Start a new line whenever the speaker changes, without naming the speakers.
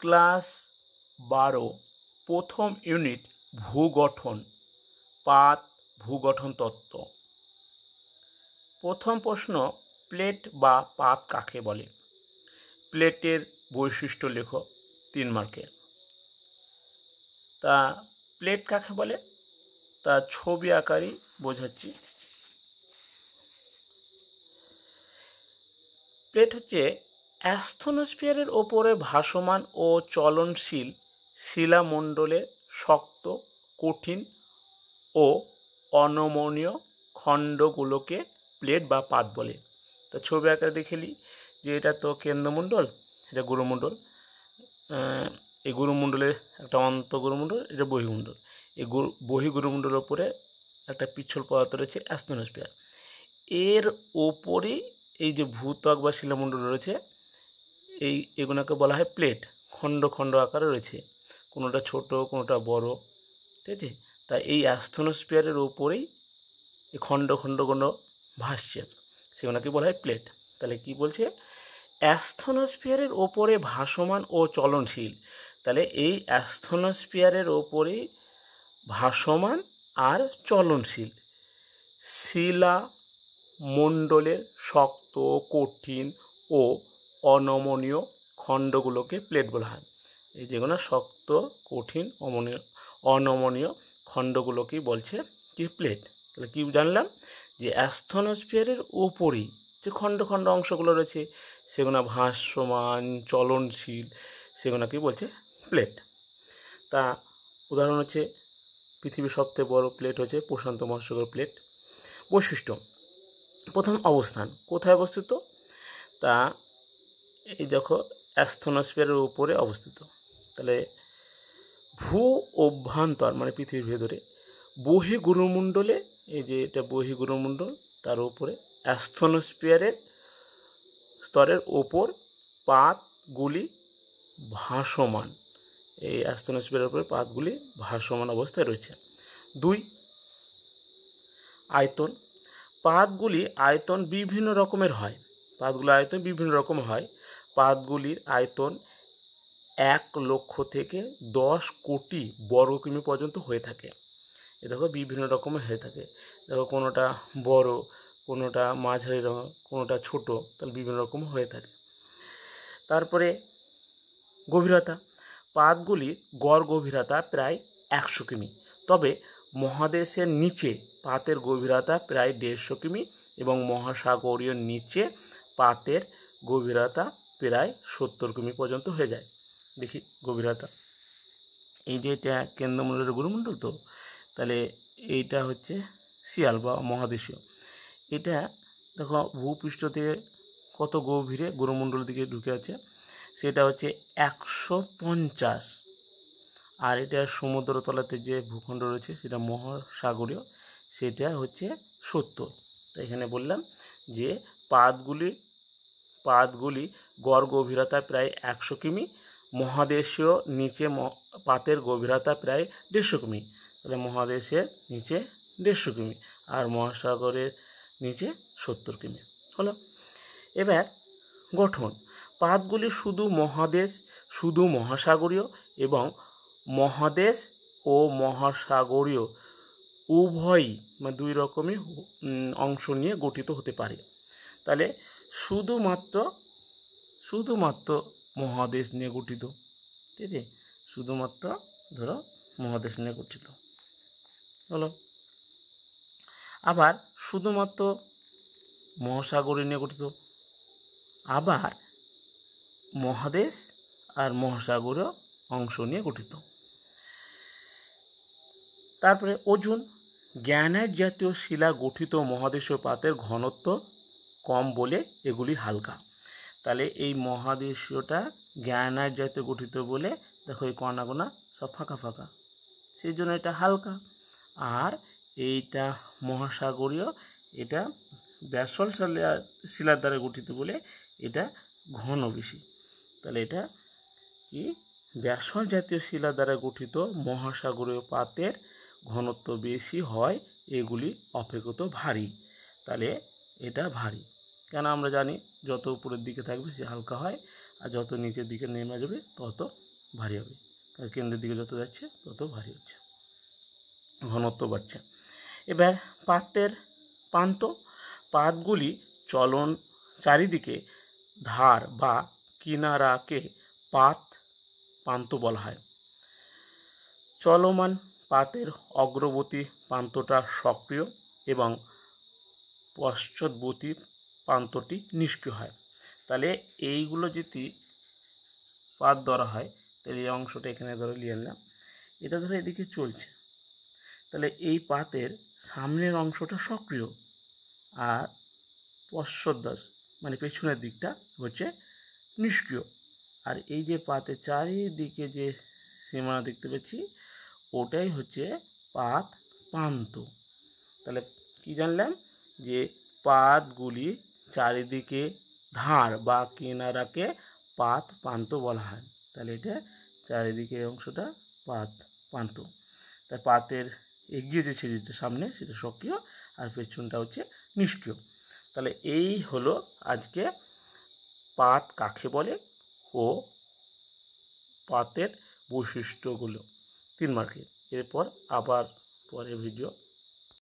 Class 12 প্রথম unit ভূগঠন পাত ভূগঠন তত্ত্ব। প্রথম প্রশ্ন, প্লেট বা পাত কাকে বলে? প্লেটের বৈশিষ্ট্য লেখো 3 মার্কের। তা প্লেট কাকে বলে তা ছবি আকারেই বোঝাচ্ছি। প্লেট হচ্ছে অ্যাস্থনোস্ফিয়ারের ওপরে ভাসমান ও চলনশীল শিলামণ্ডলের শক্ত, কঠিন ও অনমনীয় খণ্ডগুলোকে প্লেট বা পাত বলে। তা ছবি আকারে দেখেলি যে এটা তো কেন্দ্রমণ্ডল, এটা গুরুমণ্ডল, এই গুরুমণ্ডলের একটা অন্তঃগুরুমণ্ডল, এটা বহির্মণ্ডল। এই বহির্গুরুমণ্ডলের ওপরে একটা পিচ্ছল পদার্থ রয়েছে অ্যাস্থনোস্ফিয়ার। এর ওপরেই এই যে ভূত্বক বা শিলামণ্ডল রয়েছে, এগুলোকে বলা হয় প্লেট। খণ্ড খণ্ড আকারে রয়েছে, কোনোটা ছোট কোনোটা বড়, ঠিক আছে। তাই এই অ্যাস্থনোস্ফিয়ারের ওপরেই এই খণ্ড খণ্ডগুলো ভাসছে, সেগুলোকে বলা হয় প্লেট। তাহলে কি বলছে? অ্যাস্থনোস্ফিয়ারের ওপরে ভাসমান ও চলনশীল। তাহলে এই অ্যাস্থনোস্ফিয়ারের ওপরেই ভাসমান আর চলনশীল শিলা মণ্ডলের শক্ত, কঠিন ও অনমনীয় খণ্ডগুলোকে প্লেট বলা হয়। এই যেগুলো শক্ত, কঠিন, অনমনীয় খণ্ডগুলোকেই বলছে কি প্লেট। তাহলে কি জানলাম? যে অ্যাস্থনোস্ফিয়ারের ওপরেই যে খণ্ড খণ্ড অংশগুলো রয়েছে সেগুলো ভাসমান, চলনশীল, সেগুলোকেই বলছে প্লেট। তা উদাহরণ হচ্ছে পৃথিবীর সবথেকে বড় প্লেট হচ্ছে প্রশান্ত মহাসাগর প্লেট। বৈশিষ্ট্য, প্রথম অবস্থান কোথায় অবস্থিত? তা এই দেখো অ্যাস্থনোস্ফিয়ারের উপরে অবস্থিত। তাহলে ভূ অভ্যন্তর মানে পৃথিবীর ভেতরে বহির্গুরুমণ্ডলে, এই যে এটা বহির্গুরুমণ্ডল, তার উপরে অ্যাস্থনোস্ফিয়ারের স্তরের ওপর পাতগুলি ভাসমান। এই অ্যাস্থনোস্ফিয়ারের উপরে পাতগুলি ভাসমান অবস্থায় রয়েছে। 2, আয়তন। পাতগুলি আয়তন বিভিন্ন রকমের হয়। পাতগুলির আয়তন 1 লক্ষ থেকে 10 কোটি বর্গ কিমি পর্যন্ত হয়ে থাকে। এ দেখো বিভিন্ন রকমের হয়ে থাকে। দেখো কোনোটা বড়, কোনোটা মাঝারি রকম, কোনোটা ছোট, তাহলে বিভিন্ন রকম হয়ে থাকে। তারপরে গভীরতা। পাতগুলির গড় গভীরতা প্রায় 100 কিমি। তবে মহাদেশের নিচে পাতের গভীরতা প্রায় 150 কিমি এবং মহাসাগরীয় নিচে পাতের গভীরতা প্রায় 70 কিমি পর্যন্ত হয়ে যায়। দেখি গভীরতা, এই যে এটা কেন্দ্রমণ্ডলের গুরুমণ্ডল, তো তাহলে এইটা হচ্ছে শিয়াল বা মহাদেশীয়। এটা দেখো ভূপৃষ্ঠ থেকে কত গভীরে গুরুমণ্ডলের দিকে ঢুকে আছে, সেটা হচ্ছে 150। আর এটা সমুদ্র তলাতে যে ভূখণ্ড রয়েছে সেটা মহাসাগরীয়, সেটা হচ্ছে 70। তো এখানে বললাম যে পাতগুলি গড় গভীরতা প্রায় 100 কিমি, মহাদেশীয় নিচে পাতের গভীরতা প্রায় 150 কিমি। তাহলে মহাদেশের নিচে 150 কিমি আর মহাসাগরের নিচে 70 কিমি হলো। এবার গঠন। পাতগুলি শুধু মহাসাগরীয় এবং মহাদেশ ও মহাসাগরীয় উভয়ই মানে 2 রকমই অংশ নিয়ে গঠিত হতে পারে। তাহলে শুধুমাত্র মহাদেশ নিয়ে গঠিত, ঠিক আছে, শুধুমাত্র ধরো মহাদেশ নিয়ে গঠিত হলো। আবার শুধুমাত্র মহাসাগরীয় নিয়ে গঠিত, আবার মহাদেশ আর মহাসাগরীয় অংশ নিয়ে গঠিত। তারপরে ওজন। গ্রানাইট জাতীয় শিলা গঠিত মহাদেশীয় পাতের ঘনত্ব কম বলে এগুলি হালকা। তাহলে এই মহাদেশীয়টা গ্রানাইট জাতীয় গঠিত বলে দেখো এই কণাগুনা সব ফাঁকা ফাঁকা, সেই জন্য এটা হালকা। আর এইটা মহাসাগরীয়, এটা ব্যাসল্ট শিলার দ্বারা গঠিত বলে এটা ঘন বেশি। তাহলে এটা কি ব্যাসল্ট জাতীয় শিলা দ্বারা গঠিত মহাসাগরীয় পাতের ঘনত্ব বেশি হয়, এগুলি অপেক্ষাকৃত ভারী। তাহলে এটা ভারী, কেন আমরা জানি যত উপরের দিকে থাকবে সে হালকা হয়, আর যত নিচের দিকে নেমে যাবে তত ভারী হবে, কেন্দ্রের দিকে যত যাচ্ছে তত ভারী হচ্ছে, ঘনত্ব বাড়ছে। এবার পাতের প্রান্ত, পাতগুলি চলন চারিদিকে ধার বা কিনারাকে প্রান্ত বলা হয়। চলমান পাতের অগ্রবর্তী প্রান্তটা সক্রিয় এবং পশ্চাৎবর্তী প্রান্তটি নিষ্ক্রিয় হয়। তাহলে এইগুলো যদি পাত ধরা হয়, তাহলে এই অংশটা এখানে ধরে নিয়ে নিলাম, এটা ধরে এদিকে চলছে, তাহলে এই পাতের সামনের অংশটা সক্রিয় আর পশ্চাৎ মানে পেছনের দিকটা হচ্ছে নিষ্ক্রিয়। আর এই যে পাতের চারিদিকে যে সীমানা দেখতে পাচ্ছি ওটাই হচ্ছে পাত প্রান্ত। তাহলে কি জানলাম, যে পাতগুলি চারিদিকে ধার বা কিনারাকে প্রান্ত বলা হয়। তাহলে এটা চারিদিকে অংশটা প্রান্ত। তাই পাতের এগিয়ে যে ছিদ্রটা সামনে সেটা সক্রিয় আর পেছনটা হচ্ছে নিষ্ক্রিয়। তাহলে এই হলো আজকে পাত কাকে বলে ও পাতের বৈশিষ্ট্যগুলো, 3 মার্কের। এরপর আবার পরে ভিডিও